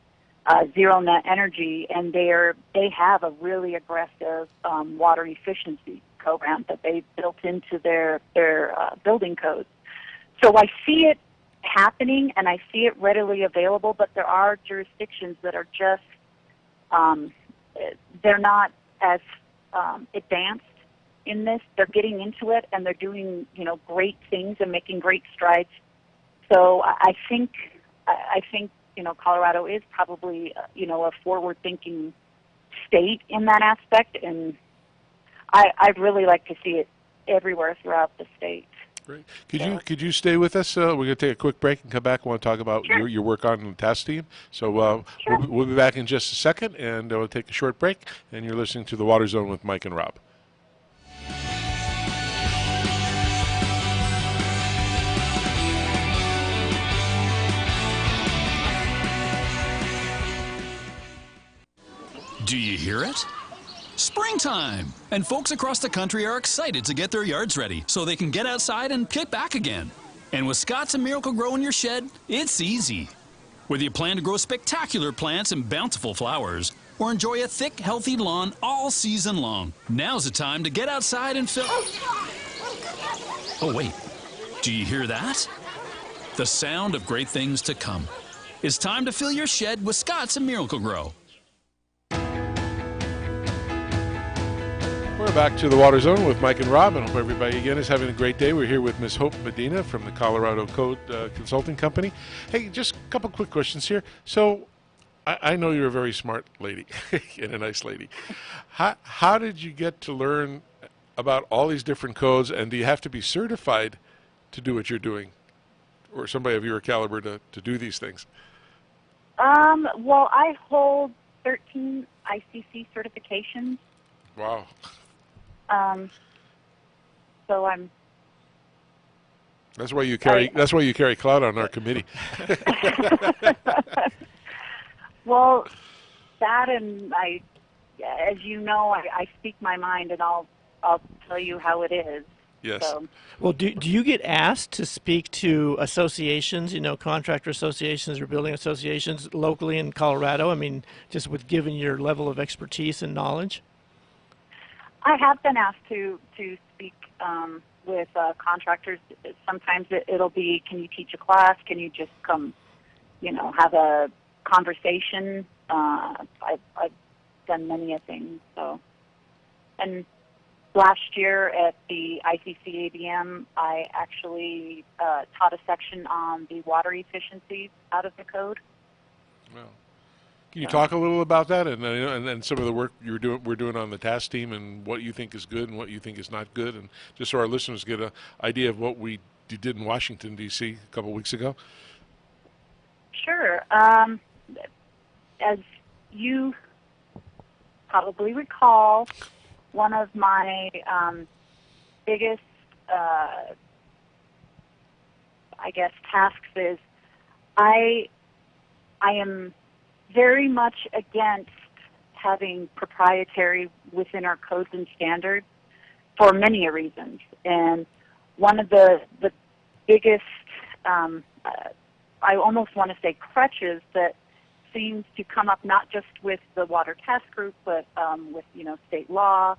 zero net energy, and they have a really aggressive water efficiency program that they built into their building codes. So I see it happening, and I see it readily available, but there are jurisdictions that are just they're not as advanced in this. They're getting into it, and they're doing great things and making great strides. So I think Colorado is probably a forward-thinking state in that aspect, and I'd really like to see it everywhere throughout the state. Great. Could you stay with us? We're going to take a quick break and come back. I want to talk about Sure. your work on the task team. So Sure. we'll be back in just a second, and we'll take a short break. And you're listening to The Water Zone with Mike and Rob. Do you hear it? Springtime! And folks across the country are excited to get their yards ready so they can get outside and kick back again. And with Scott's and Miracle-Gro in your shed, it's easy. Whether you plan to grow spectacular plants and bountiful flowers, or enjoy a thick, healthy lawn all season long, now's the time to get outside and fill... Oh, wait. Do you hear that? The sound of great things to come. It's time to fill your shed with Scott's and Miracle-Gro. We're back to the Water Zone with Mike and Rob, and hope everybody again is having a great day. We're here with Ms. Hope Medina from the Colorado Code Consulting Company. Hey, just a couple quick questions here. So, I know you're a very smart lady and a nice lady. How did you get to learn about all these different codes, and do you have to be certified to do what you're doing, or somebody of your caliber to do these things? Well, I hold 13 ICC certifications. Wow. So I'm. That's why you carry clout on our committee. Well, that and as you know, I speak my mind, and I'll tell you how it is. Yes. So. Well, do you get asked to speak to associations, contractor associations or building associations locally in Colorado? I mean, just with given your level of expertise and knowledge? I have been asked to speak with contractors. Sometimes it'll be, can you teach a class? Can you just come, have a conversation? I've done many of things. So, and last year at the ICC ABM, I actually taught a section on the water efficiency out of the code. Well, can you talk a little about that, and some of the work we're doing on the task team, and what you think is good and what you think is not good, and just so our listeners get an idea of what we did in Washington, D.C. a couple weeks ago? Sure. As you probably recall, one of my biggest, tasks is I am very much against having proprietary within our codes and standards for many reasons. And one of the biggest, I almost want to say crutches that seems to come up not just with the Water Task Group, but with state law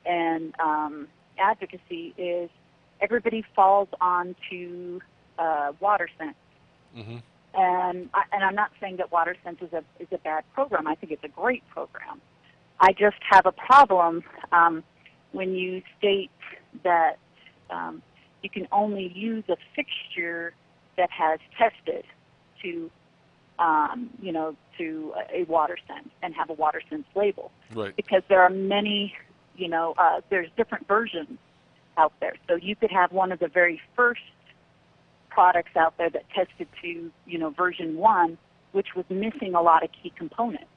and advocacy, is everybody falls onto WaterSense. Mm-hmm. And I'm not saying that WaterSense is a bad program. I think it's a great program. I just have a problem when you state that you can only use a fixture that has tested to a WaterSense and have a WaterSense label. Right. Because there are many, there's different versions out there. So you could have one of the very first products out there that tested to, version 1, which was missing a lot of key components.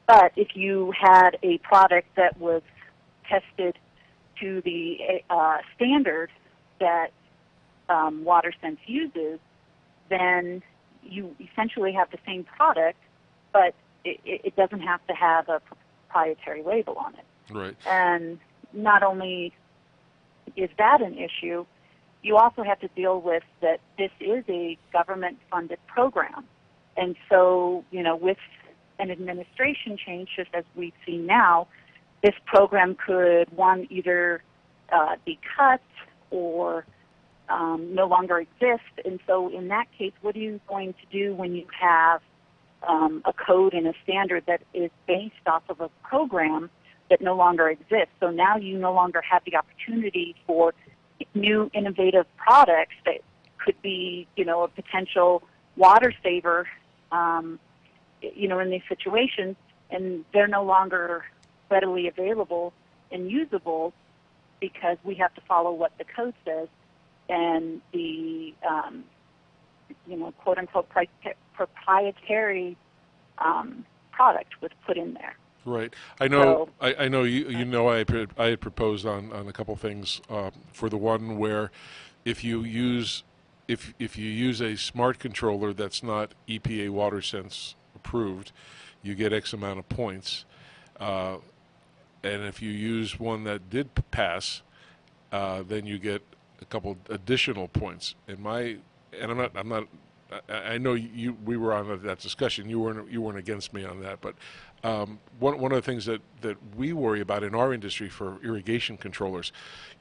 But if you had a product that was tested to the standard that WaterSense uses, then you essentially have the same product, but it doesn't have to have a proprietary label on it. Right. And not only is that an issue, you also have to deal with that this is a government-funded program. And so, with an administration change, just as we've seen now, this program could, either be cut or no longer exist. And so in that case, what are you going to do when you have a code and a standard that is based off of a program that no longer exists? So now you no longer have the opportunity for new innovative products that could be, a potential water saver, in these situations, and they're no longer readily available and usable because we have to follow what the code says, and the, quote-unquote proprietary product was put in there. Right. I know. So, I know. I had proposed on a couple things. For the one where, if you use a smart controller that's not EPA WaterSense approved, you get X amount of points, and if you use one that did pass, then you get a couple additional points. I'm not. I know we were on that discussion. You weren't against me on that, but one of the things that we worry about in our industry for irrigation controllers,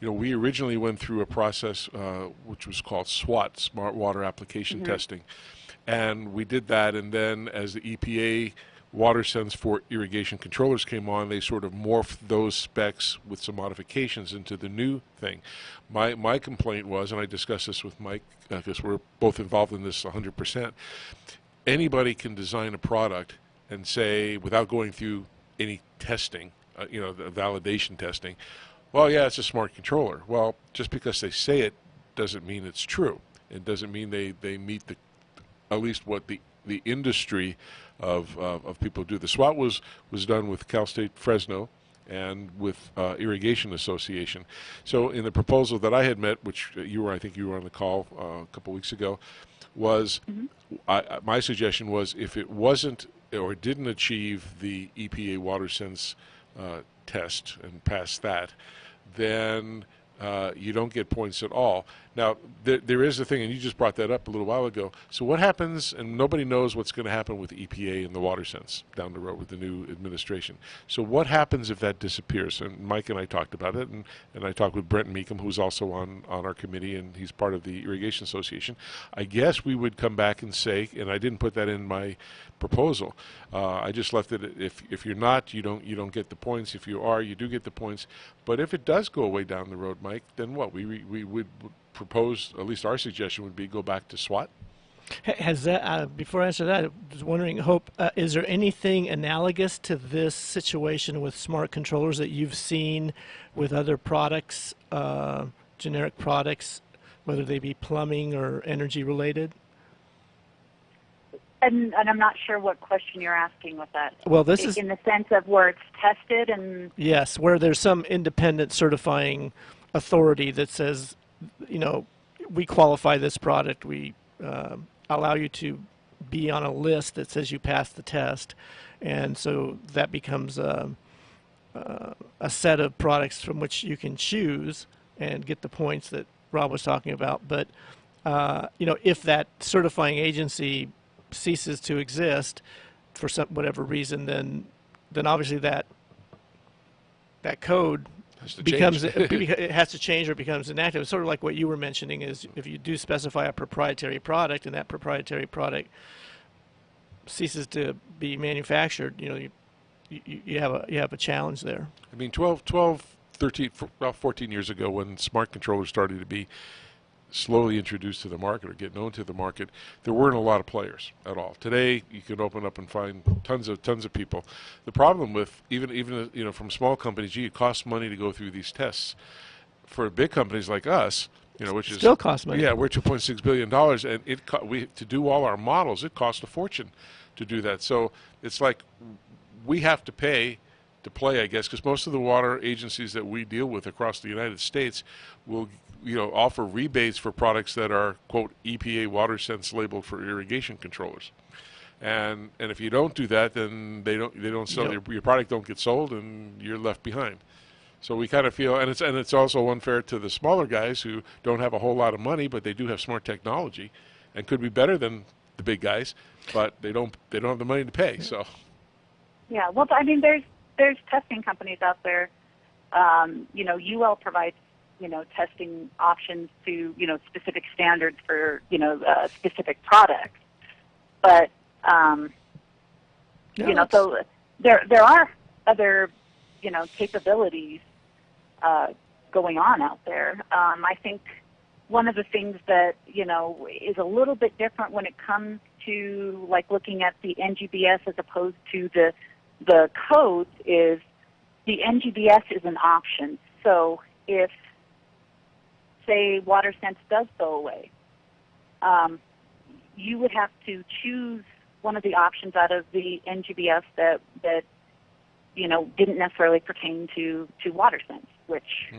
we originally went through a process which was called SWAT, Smart Water Application Testing, and we did that. And then as the EPA WaterSense for irrigation controllers came on, they sort of morphed those specs with some modifications into the new thing. My complaint was, and I discussed this with Mike, because we're both involved in this 100%, anybody can design a product and say, without going through any testing, the validation testing, well, yeah, it's a smart controller. Well, just because they say it doesn't mean it's true. It doesn't mean they meet at least what the industry of people do. The SWOT was done with Cal State Fresno and with Irrigation Association. So in the proposal that I had met, which I think you were on the call a couple weeks ago, was my suggestion was if it wasn't or didn't achieve the EPA WaterSense test and pass that, then you don't get points at all. Now, there is a thing, and you just brought that up a little while ago. So what happens, and nobody knows what's going to happen with the EPA and the WaterSense down the road with the new administration. So what happens if that disappears? And Mike and I talked about it, and I talked with Brent Meekum, who's also on our committee, and he's part of the Irrigation Association. I guess we would come back and say, and I didn't put that in my proposal. I just left it, if you're not, you don't get the points. If you are, you do get the points. But if it does go away down the road, Mike, then what? We would propose, at least our suggestion would be, go back to SWAT. Has that, before I answer that, I was wondering, Hope, is there anything analogous to this situation with smart controllers that you've seen with other products, generic products, whether they be plumbing or energy related? And I'm not sure what question you're asking with that. Well, this is in the sense of where it's tested and... Yes, where there's some independent certifying authority that says, we qualify this product, we allow you to be on a list that says you passed the test, and so that becomes a set of products from which you can choose and get the points that Rob was talking about. But if that certifying agency ceases to exist for whatever reason, then obviously that code it has to change or it becomes inactive. It's sort of like what you were mentioning is if you do specify a proprietary product and that proprietary product ceases to be manufactured, you have a challenge there. I mean, 14 years ago when smart controllers started to be slowly introduced to the market or get known to the market, there weren't a lot of players at all. Today, you can open up and find tons of people. The problem with even from small companies, it costs money to go through these tests. For big companies like us, which is still costs money. Yeah, we're $2.6 billion, and to do all our models, it costs a fortune to do that. So it's like we have to pay to play, I guess, because most of the water agencies that we deal with across the United States will offer rebates for products that are, quote, EPA WaterSense labeled for irrigation controllers. And if you don't do that, then they don't sell your product, don't get sold, and you're left behind. So we kind of feel, and it's also unfair to the smaller guys who don't have a whole lot of money, but they do have smart technology, and could be better than the big guys, but they don't have the money to pay. So. Yeah, well, I mean, there's testing companies out there. UL provides testing options to, specific standards for, specific products. But, so there are other, capabilities going on out there. I think one of the things that, is a little bit different when it comes to, like, looking at the NGBS as opposed to the codes is the NGBS is an option. So if, say, WaterSense does go away, you would have to choose one of the options out of the NGBS that didn't necessarily pertain to WaterSense, which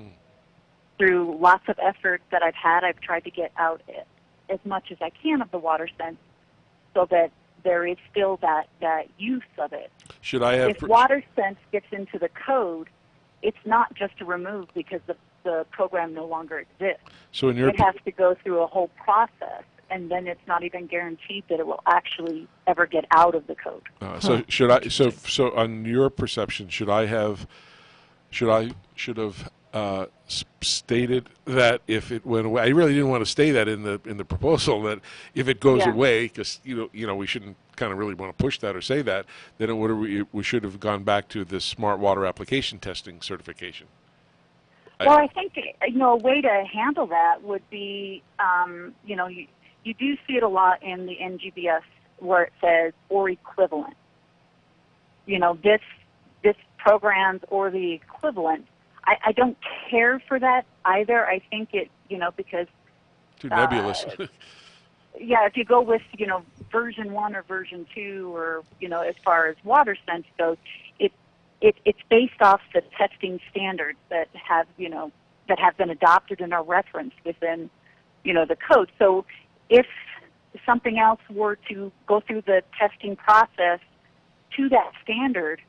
through lots of effort that I've had, I've tried to get out as much as I can of the WaterSense so that there is still that use of it. Should I have? If WaterSense gets into the code, it's not just to remove because the program no longer exists. So it has to go through a whole process, and then it's not even guaranteed that it will actually ever get out of the code. So should I? So on your perception, should I have stated that if it went away, I really didn't want to stay that in the proposal, that if it goes away, because we shouldn't kind of really want to push that or say that, then we should have gone back to this smart water application testing certification. Well, I think a way to handle that would be, you do see it a lot in the NGBS where it says or equivalent. This program's or the equivalent. I don't care for that either. I think it, because too nebulous. Yeah, if you go with version 1 or version 2, or as far as WaterSense goes, it's based off the testing standards that have been adopted and are referenced within the code. So if something else were to go through the testing process to that standard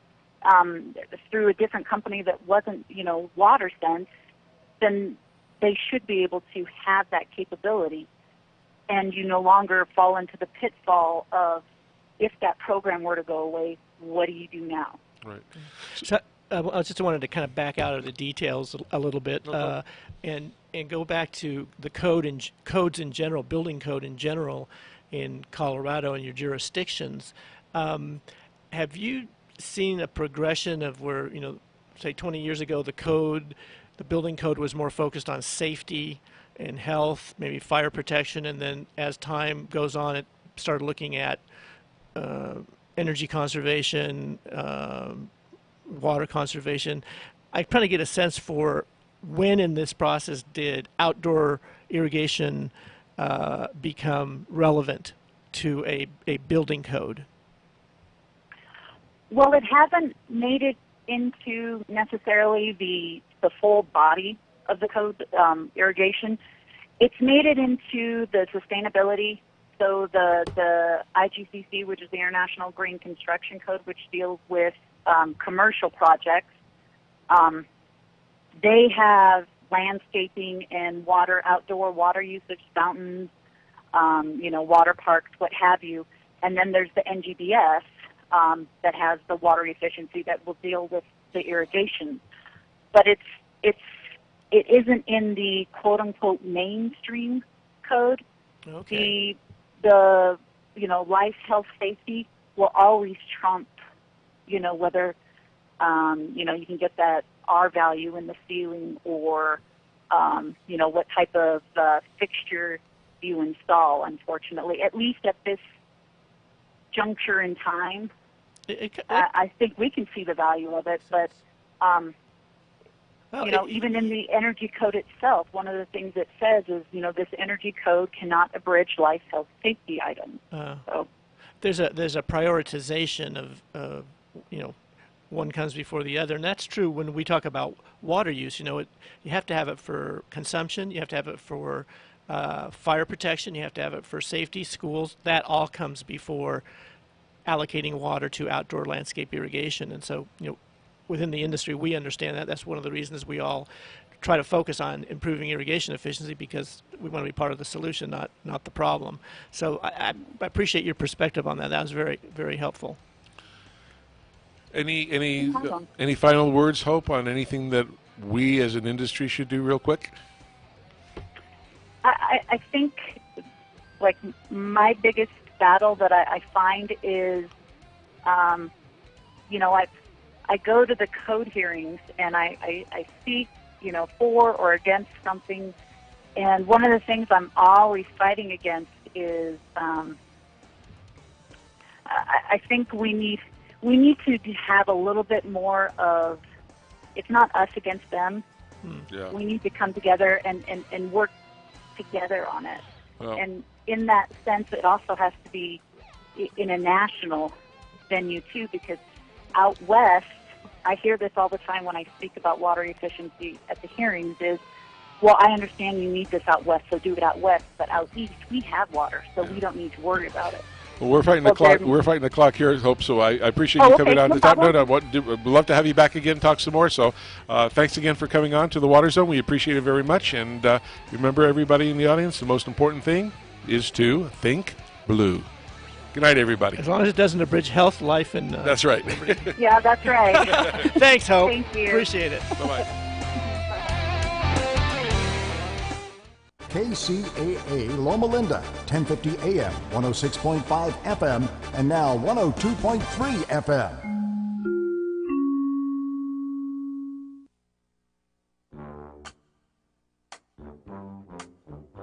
through a different company that wasn't WaterSense, then they should be able to have that capability, and you no longer fall into the pitfall of, if that program were to go away, what do you do now? Right. So, I just wanted to kind of back out of the details a little bit, and go back to the codes in general, building code in general, in Colorado and your jurisdictions. Have you seen a progression of where, say 20 years ago, the building code was more focused on safety and health, maybe fire protection, and then as time goes on, it started looking at energy conservation, water conservation? I kind of get a sense for when in this process did outdoor irrigation become relevant to a building code? Well, it hasn't made it into necessarily the full body of the code, irrigation. It's made it into the sustainability. So the IGCC, which is the International Green Construction Code, which deals with commercial projects, they have landscaping and outdoor water usage, fountains, water parks, what have you. And then there's the NGBS that has the water efficiency that will deal with the irrigation. But it isn't in the quote unquote mainstream code. Okay. The life, health, safety will always trump, whether you can get that R value in the ceiling, or what type of fixture you install. Unfortunately, at least at this juncture in time, I think we can see the value of it. But even in the energy code itself, one of the things it says is, this energy code cannot abridge life, health, safety items. So there's a prioritization of one comes before the other, and that's true when we talk about water use. You have to have it for consumption, you have to have it for fire protection, you have to have it for safety, schools. That all comes before allocating water to outdoor landscape irrigation. And so, within the industry, we understand that. That's one of the reasons we all try to focus on improving irrigation efficiency, because we want to be part of the solution, not the problem. So I appreciate your perspective on that. That was very, very helpful. Any final words, Hope, on anything that we as an industry should do real quick? I think, my biggest battle that I find is, I go to the code hearings and I speak, for or against something, and one of the things I'm always fighting against is, I think we need to have a little bit more of, it's not us against them. Yeah. We need to come together and work together on it. Well, and in that sense, it also has to be in a national venue too, because out west, I hear this all the time when I speak about water efficiency at the hearings is, well, I understand you need this out west, so do it out west, but out east we have water, so we don't need to worry about it. well, we're fighting the clock. We're fighting the clock here, Hope. So I appreciate you coming on the top. We'd love to have you back again, talk some more. So thanks again for coming on to the Water Zone. We appreciate it very much. And remember, everybody in the audience, the most important thing is to think blue. Good night, everybody. As long as it doesn't abridge health, life, and that's right. Yeah, that's right. Thanks, Hope. Thank you. Appreciate it. Bye-bye. KCAA Loma Linda, 1050 AM, 106.5 FM, and now 102.3 FM.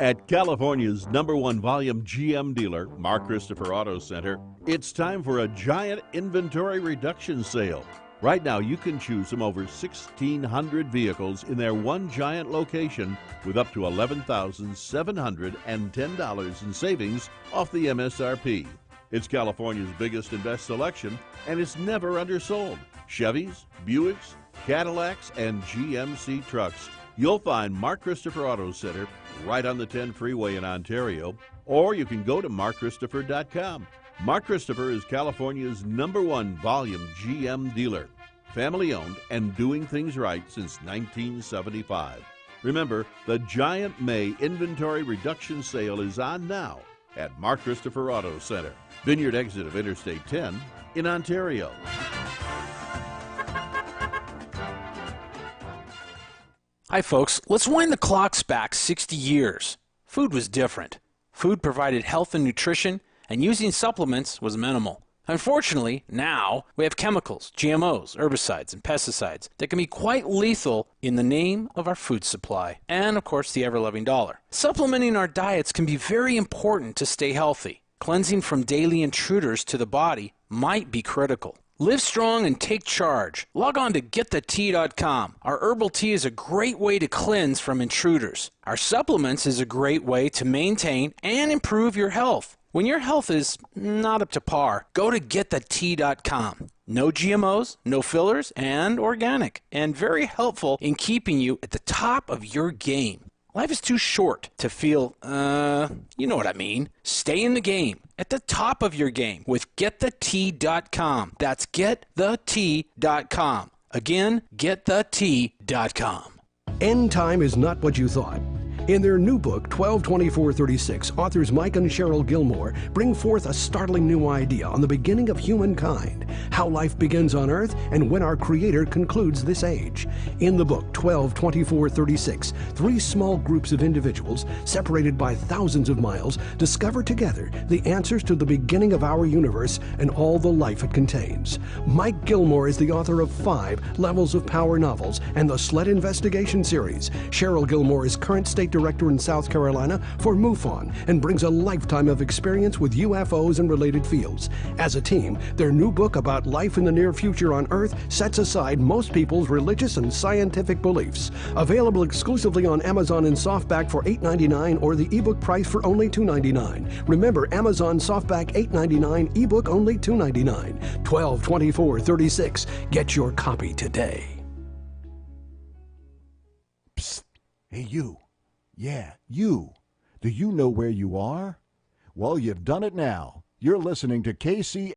At California's #1 volume GM dealer, Mark Christopher Auto Center, it's time for a giant inventory reduction sale. Right now, you can choose from over 1,600 vehicles in their one giant location with up to $11,710 in savings off the MSRP. It's California's biggest and best selection, and it's never undersold. Chevys, Buicks, Cadillacs, and GMC trucks. You'll find Mark Christopher Auto Center right on the 10 freeway in Ontario, or you can go to markchristopher.com. Mark Christopher is California's #1 volume GM dealer. Family owned and doing things right since 1975. Remember, the giant May inventory reduction sale is on now at Mark Christopher Auto Center, Vineyard exit of Interstate 10 in Ontario. Hi folks, let's wind the clocks back 60 years. Food was different. Food provided health and nutrition, and using supplements was minimal. Unfortunately, now we have chemicals, GMOs, herbicides, and pesticides that can be quite lethal in the name of our food supply, and of course the ever-loving dollar. Supplementing our diets can be very important to stay healthy. Cleansing from daily intruders to the body might be critical. Live strong and take charge. Log on to GetTheT.com. Our herbal tea is a great way to cleanse from intruders. Our supplements is a great way to maintain and improve your health. When your health is not up to par, go to GetTheT.com. No GMOs, no fillers, and organic, and very helpful in keeping you at the top of your game. Life is too short to feel, you know what I mean. Stay in the game, at the top of your game with GetTheT.com. That's GetTheT.com. Again, GetTheT.com. End time is not what you thought. In their new book, 12/24/36, authors Mike and Cheryl Gilmore bring forth a startling new idea on the beginning of humankind, how life begins on Earth and when our Creator concludes this age. In the book, 12/24/36, three small groups of individuals, separated by thousands of miles, discover together the answers to the beginning of our universe and all the life it contains. Mike Gilmore is the author of 5 Levels of Power novels and the Sled Investigation series. Cheryl Gilmore is current state director in South Carolina for MUFON and brings a lifetime of experience with UFOs and related fields. As a team, their new book about life in the near future on Earth sets aside most people's religious and scientific beliefs. Available exclusively on Amazon in softback for $8.99 or the ebook price for only $2.99. Remember, Amazon softback $8.99, ebook only $2.99. 12/24/36. Get your copy today. Psst. Hey, you. Yeah, you. Do you know where you are? Well, you've done it now. You're listening to KC